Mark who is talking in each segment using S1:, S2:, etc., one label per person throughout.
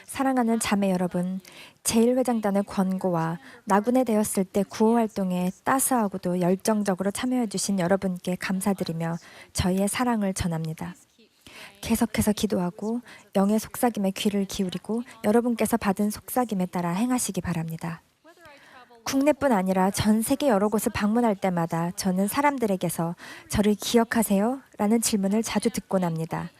S1: 사랑하는 자매 여러분, 제1회장단의 권고와 나군에 되었을 때 구호활동에 따스하고도 열정적으로 참여해주신 여러분께 감사드리며 저희의 사랑을 전합니다. 계속해서 기도하고 영의 속삭임에 귀를 기울이고 여러분께서 받은 속삭임에 따라 행하시기 바랍니다. 국내뿐 아니라 전 세계 여러 곳을 방문할 때마다 저는 사람들에게서 저를 기억하세요? 라는 질문을 자주 듣곤 합니다.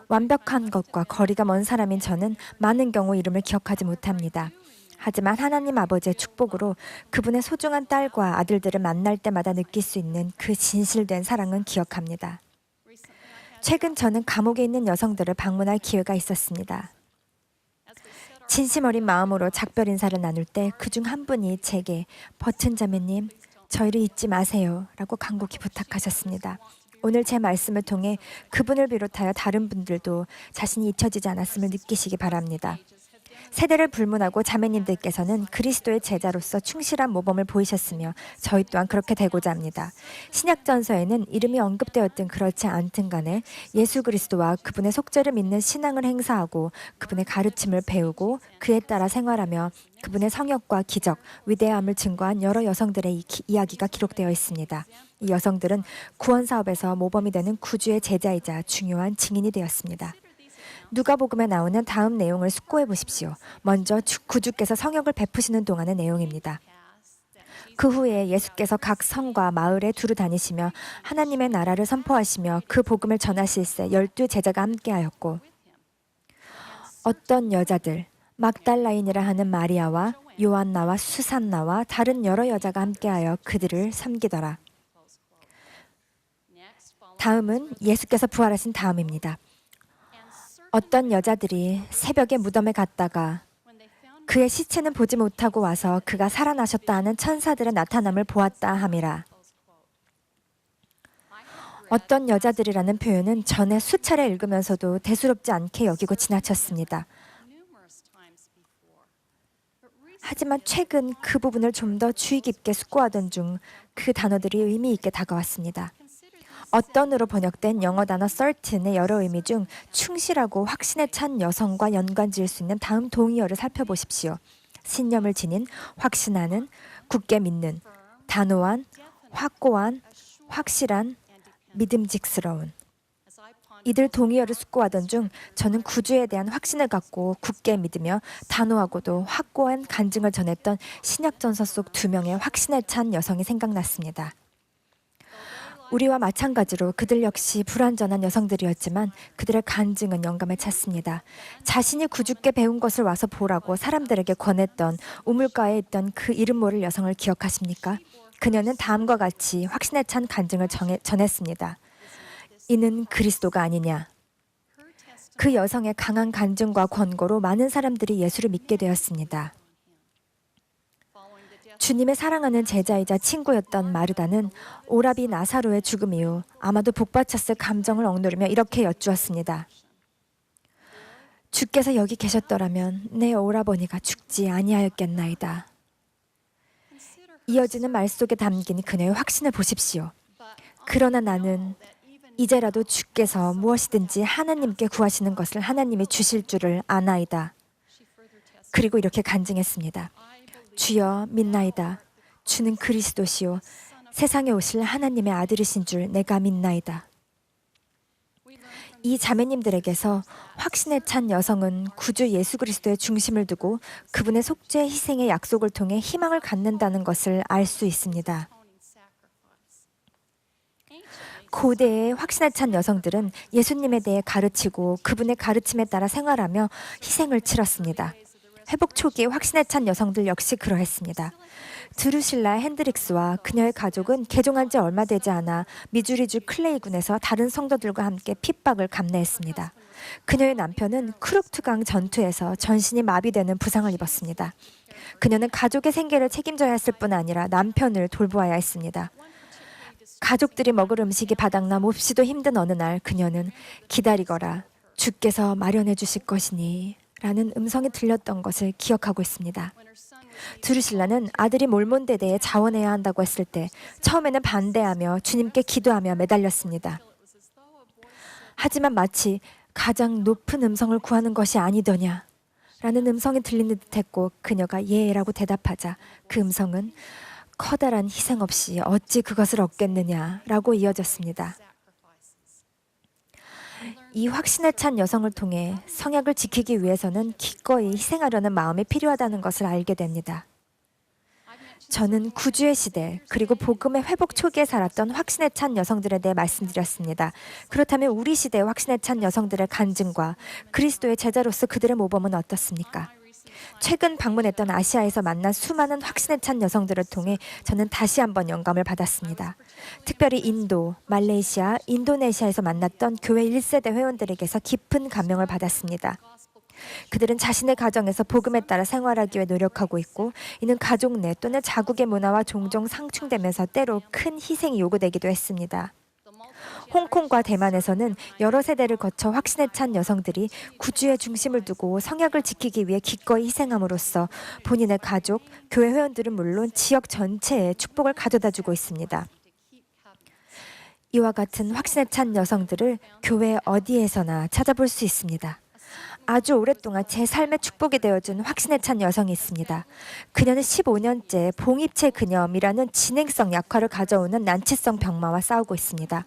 S1: 완벽한 것과 거리가 먼 사람인 저는 많은 경우 이름을 기억하지 못합니다. 하지만 하나님 아버지의 축복으로 그분의 소중한 딸과 아들들을 만날 때마다 느낄 수 있는 그 진실된 사랑은 기억합니다. 최근 저는 감옥에 있는 여성들을 방문할 기회가 있었습니다. 진심 어린 마음으로 작별 인사를 나눌 때 그중 한 분이 제게 버튼 자매님, 저희를 잊지 마세요 라고 간곡히 부탁하셨습니다. 오늘 제 말씀을 통해 그분을 비롯하여 다른 분들도 자신이 잊혀지지 않았음을 느끼시기 바랍니다. 세대를 불문하고 자매님들께서는 그리스도의 제자로서 충실한 모범을 보이셨으며 저희 또한 그렇게 되고자 합니다. 신약전서에는 이름이 언급되었든 그렇지 않든 간에 예수 그리스도와 그분의 속죄를 믿는 신앙을 행사하고 그분의 가르침을 배우고 그에 따라 생활하며 그분의 성역과 기적, 위대함을 증거한 여러 여성들의 이야기가 기록되어 있습니다. 이 여성들은 구원 사업에서 모범이 되는 구주의 제자이자 중요한 증인이 되었습니다. 누가복음에 나오는 다음 내용을 숙고해 보십시오. 먼저 구주께서 성역을 베푸시는 동안의 내용입니다. 그 후에 예수께서 각 성과 마을에 두루 다니시며 하나님의 나라를 선포하시며 그 복음을 전하실새 12 제자가 함께하였고 어떤 여자들, 막달라인이라 하는 마리아와 요한나와 수산나와 다른 여러 여자가 함께하여 그들을 섬기더라. 다음은 예수께서 부활하신 다음입니다. 어떤 여자들이 새벽에 무덤에 갔다가 그의 시체는 보지 못하고 와서 그가 살아나셨다 하는 천사들의 나타남을 보았다 함이라. 어떤 여자들이라는 표현은 전에 수차례 읽으면서도 대수롭지 않게 여기고 지나쳤습니다. 하지만 최근 그 부분을 좀 더 주의 깊게 숙고하던 중 그 단어들이 의미 있게 다가왔습니다. 어떤으로 번역된 영어 단어 certain의 여러 의미 중 충실하고 확신에 찬 여성과 연관 지을 수 있는 다음 동의어를 살펴보십시오. 신념을 지닌, 확신하는, 굳게 믿는, 단호한, 확고한, 확실한, 믿음직스러운. 이들 동의어를 숙고하던 중 저는 구주에 대한 확신을 갖고 굳게 믿으며 단호하고도 확고한 간증을 전했던 신약전서 속 2명의 확신에 찬 여성이 생각났습니다. 우리와 마찬가지로 그들 역시 불완전한 여성들이었지만 그들의 간증은 영감에 찼습니다. 자신이 구주께 배운 것을 와서 보라고 사람들에게 권했던 우물가에 있던 그 이름 모를 여성을 기억하십니까? 그녀는 다음과 같이 확신에 찬 간증을 전했습니다. 이는 그리스도가 아니냐. 그 여성의 강한 간증과 권고로 많은 사람들이 예수를 믿게 되었습니다. 주님의 사랑하는 제자이자 친구였던 마르다는 오라비 나사로의 죽음 이후 아마도 복받쳤을 감정을 억누르며 이렇게 여쭈었습니다. 주께서 여기 계셨더라면 내 오라버니가 죽지 아니하였겠나이다. 이어지는 말 속에 담긴 그녀의 확신을 보십시오. 그러나 나는 이제라도 주께서 무엇이든지 하나님께 구하시는 것을 하나님이 주실 줄을 아나이다. 그리고 이렇게 간증했습니다. 주여 믿나이다. 주는 그리스도시요 세상에 오실 하나님의 아들이신 줄 내가 믿나이다. 이 자매님들에게서 확신에 찬 여성은 구주 예수 그리스도의 중심을 두고 그분의 속죄 희생의 약속을 통해 희망을 갖는다는 것을 알 수 있습니다. 고대의 확신에 찬 여성들은 예수님에 대해 가르치고 그분의 가르침에 따라 생활하며 희생을 치렀습니다. 회복 초기에 확신에 찬 여성들 역시 그러했습니다. 드루실라 핸드릭스와 그녀의 가족은 개종한 지 얼마 되지 않아 미주리주 클레이군에서 다른 성도들과 함께 핍박을 감내했습니다. 그녀의 남편은 크룩투강 전투에서 전신이 마비되는 부상을 입었습니다. 그녀는 가족의 생계를 책임져야 했을 뿐 아니라 남편을 돌보아야 했습니다. 가족들이 먹을 음식이 바닥나 몹시도 힘든 어느 날 그녀는 기다리거라 주께서 마련해 주실 것이니 라는 음성이 들렸던 것을 기억하고 있습니다. 드루실라는 아들이 몰몬데대에 자원해야 한다고 했을 때 처음에는 반대하며 주님께 기도하며 매달렸습니다. 하지만 마치 가장 높은 음성을 구하는 것이 아니더냐? 라는 음성이 들리는 듯했고 그녀가 예라고 대답하자 그 음성은 커다란 희생 없이 어찌 그것을 얻겠느냐 라고 이어졌습니다. 이 확신에 찬 여성을 통해 성약을 지키기 위해서는 기꺼이 희생하려는 마음이 필요하다는 것을 알게 됩니다. 저는 구주의 시대 그리고 복음의 회복 초기에 살았던 확신에 찬 여성들에 대해 말씀드렸습니다. 그렇다면 우리 시대의 확신에 찬 여성들의 간증과 그리스도의 제자로서 그들의 모범은 어떻습니까? 최근 방문했던 아시아에서 만난 수많은 확신에 찬 여성들을 통해 저는 다시 한번 영감을 받았습니다. 특별히 인도, 말레이시아, 인도네시아에서 만났던 교회 1세대 회원들에게서 깊은 감명을 받았습니다. 그들은 자신의 가정에서 복음에 따라 생활하기 위해 노력하고 있고 이는 가족 내 또는 자국의 문화와 종종 상충되면서 때로 큰 희생이 요구되기도 했습니다. 홍콩과 대만에서는 여러 세대를 거쳐 확신에 찬 여성들이 구주의 중심을 두고 성약을 지키기 위해 기꺼이 희생함으로써 본인의 가족, 교회 회원들은 물론 지역 전체에 축복을 가져다주고 있습니다. 이와 같은 확신에 찬 여성들을 교회 어디에서나 찾아볼 수 있습니다. 아주 오랫동안 제 삶의 축복이 되어준 확신에 찬 여성이 있습니다. 그녀는 15년째 봉입체 근염이라는 진행성 약화를 가져오는 난치성 병마와 싸우고 있습니다.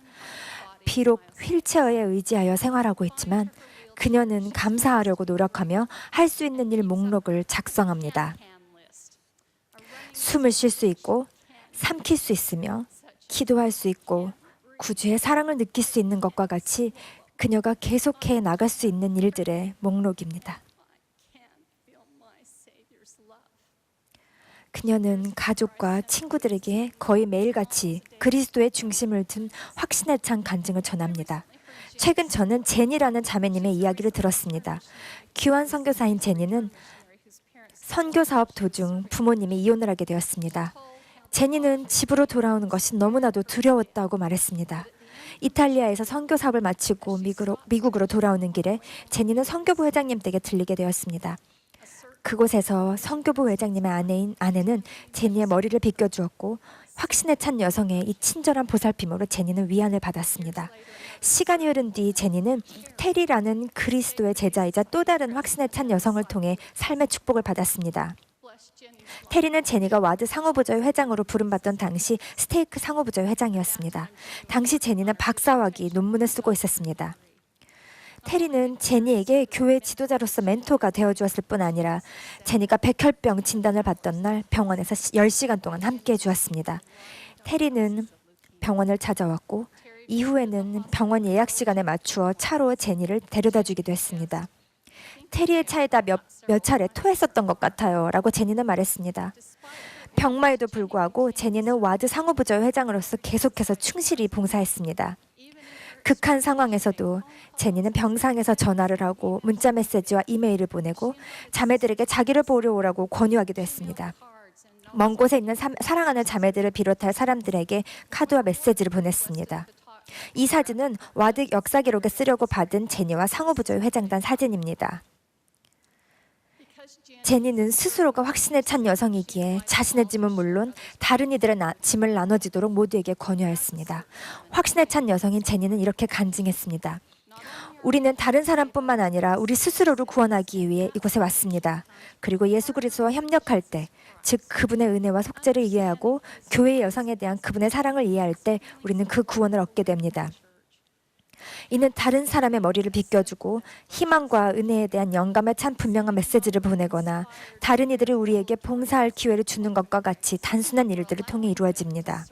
S1: 비록 휠체어에 의지하여 생활하고 있지만 그녀는 감사하려고 노력하며 할 수 있는 일 목록을 작성합니다. 숨을 쉴 수 있고 삼킬 수 있으며 기도할 수 있고 구주의 사랑을 느낄 수 있는 것과 같이 그녀가 계속해 나갈 수 있는 일들의 목록입니다. 그녀는 가족과 친구들에게 거의 매일같이 그리스도의 중심을 둔 확신에 찬 간증을 전합니다. 최근 저는 제니라는 자매님의 이야기를 들었습니다. 귀환 선교사인 제니는 선교 사업 도중 부모님이 이혼을 하게 되었습니다. 제니는 집으로 돌아오는 것이 너무나도 두려웠다고 말했습니다. 이탈리아에서 선교 사업을 마치고 미국으로 돌아오는 길에 제니는 선교부 회장님 댁에 들리게 되었습니다. 그곳에서 선교부 회장님의 아내는 제니의 머리를 빗겨주었고 확신에 찬 여성의 이 친절한 보살핌으로 제니는 위안을 받았습니다. 시간이 흐른 뒤 제니는 테리라는 그리스도의 제자이자 또 다른 확신에 찬 여성을 통해 삶의 축복을 받았습니다. 테리는 제니가 와드 상호부조의 회장으로 부름받던 당시 스테이크 상호부조의 회장이었습니다. 당시 제니는 박사학위 논문을 쓰고 있었습니다. 테리는 제니에게 교회 지도자로서 멘토가 되어주었을 뿐 아니라 제니가 백혈병 진단을 받던 날 병원에서 10시간 동안 함께해 주었습니다. 테리는 병원을 찾아왔고 이후에는 병원 예약 시간에 맞추어 차로 제니를 데려다 주기도 했습니다. 테리의 차에다 몇 차례 토했었던 것 같아요 라고 제니는 말했습니다. 병마에도 불구하고 제니는 와드 상호부조의 회장으로서 계속해서 충실히 봉사했습니다. 극한 상황에서도 제니는 병상에서 전화를 하고 문자 메시지와 이메일을 보내고 자매들에게 자기를 보러 오라고 권유하기도 했습니다. 먼 곳에 있는 사랑하는 자매들을 비롯할 사람들에게 카드와 메시지를 보냈습니다. 이 사진은 와드 역사 기록에 쓰려고 받은 제니와 상호부조의 회장단 사진입니다. 제니는 스스로가 확신에 찬 여성이기에 자신의 짐은 물론 다른 이들의 짐을 나눠지도록 모두에게 권유하였습니다. 확신에 찬 여성인 제니는 이렇게 간증했습니다. 우리는 다른 사람뿐만 아니라 우리 스스로를 구원하기 위해 이곳에 왔습니다. 그리고 예수 그리스도와 협력할 때, 즉 그분의 은혜와 속죄를 이해하고 교회의 여성에 대한 그분의 사랑을 이해할 때 우리는 그 구원을 얻게 됩니다. 이는 다른 사람의 머리를 빗겨주고 희망과 은혜에 대한 영감에 찬 분명한 메시지를 보내거나 다른 이들이 우리에게 봉사할 기회를 주는 것과 같이 단순한 일들을 통해 이루어집니다.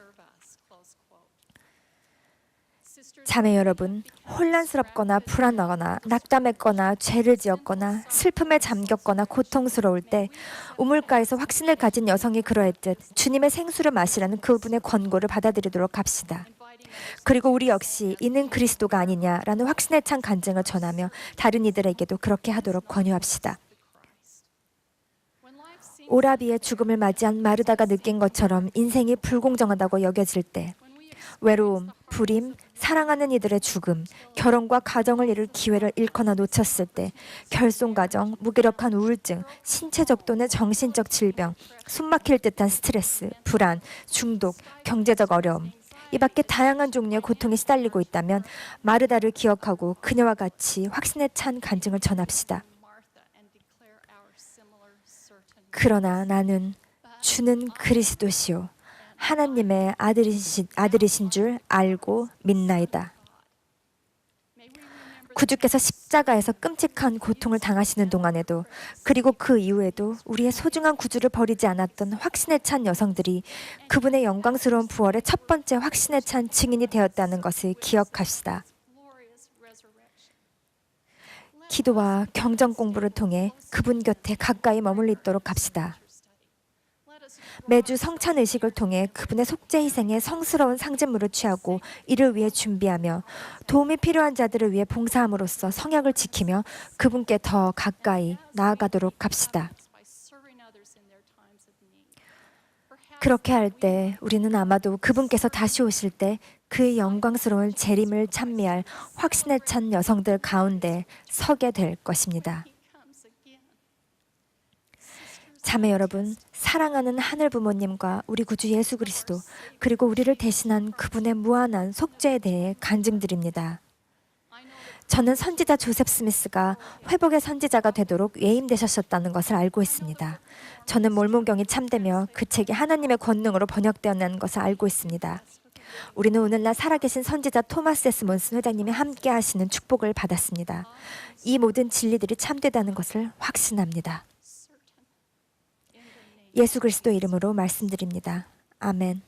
S1: 자매 여러분, 혼란스럽거나 불안하거나 낙담했거나 죄를 지었거나 슬픔에 잠겼거나 고통스러울 때 우물가에서 확신을 가진 여성이 그러했듯 주님의 생수를 마시라는 그분의 권고를 받아들이도록 합시다. 그리고 우리 역시 이는 그리스도가 아니냐라는 확신에 찬 간증을 전하며 다른 이들에게도 그렇게 하도록 권유합시다. 오라비의 죽음을 맞이한 마르다가 느낀 것처럼 인생이 불공정하다고 여겨질 때 외로움, 불임, 사랑하는 이들의 죽음, 결혼과 가정을 이룰 기회를 잃거나 놓쳤을 때 결손가정, 무기력한 우울증, 신체적 또는 정신적 질병, 숨막힐 듯한 스트레스, 불안, 중독, 경제적 어려움, 이 밖에 다양한 종류의 고통에 시달리고 있다면 마르다를 기억하고 그녀와 같이 확신에 찬 간증을 전합시다. 그러나 나는 주는 그리스도시요 하나님의 아들이신 줄 알고 믿나이다. 구주께서 십자가에서 끔찍한 고통을 당하시는 동안에도 그리고 그 이후에도 우리의 소중한 구주를 버리지 않았던 확신에 찬 여성들이 그분의 영광스러운 부활의 첫 번째 확신에 찬 증인이 되었다는 것을 기억합시다. 기도와 경전 공부를 통해 그분 곁에 가까이 머물리도록 합시다. 매주 성찬 의식을 통해 그분의 속죄 희생의 성스러운 상징물을 취하고 이를 위해 준비하며 도움이 필요한 자들을 위해 봉사함으로써 성약을 지키며 그분께 더 가까이 나아가도록 합시다. 그렇게 할 때 우리는 아마도 그분께서 다시 오실 때 그의 영광스러운 재림을 찬미할 확신에 찬 여성들 가운데 서게 될 것입니다. 자매 여러분, 사랑하는 하늘 부모님과 우리 구주 예수 그리스도 그리고 우리를 대신한 그분의 무한한 속죄에 대해 간증드립니다. 저는 선지자 조셉 스미스가 회복의 선지자가 되도록 예임되셨다는 것을 알고 있습니다. 저는 몰몬경이 참되며 그 책이 하나님의 권능으로 번역되었다는 것을 알고 있습니다. 우리는 오늘날 살아계신 선지자 토마스 S. 몬슨 회장님이 함께 하시는 축복을 받았습니다. 이 모든 진리들이 참되다는 것을 확신합니다. 예수 그리스도 이름으로 말씀드립니다. 아멘.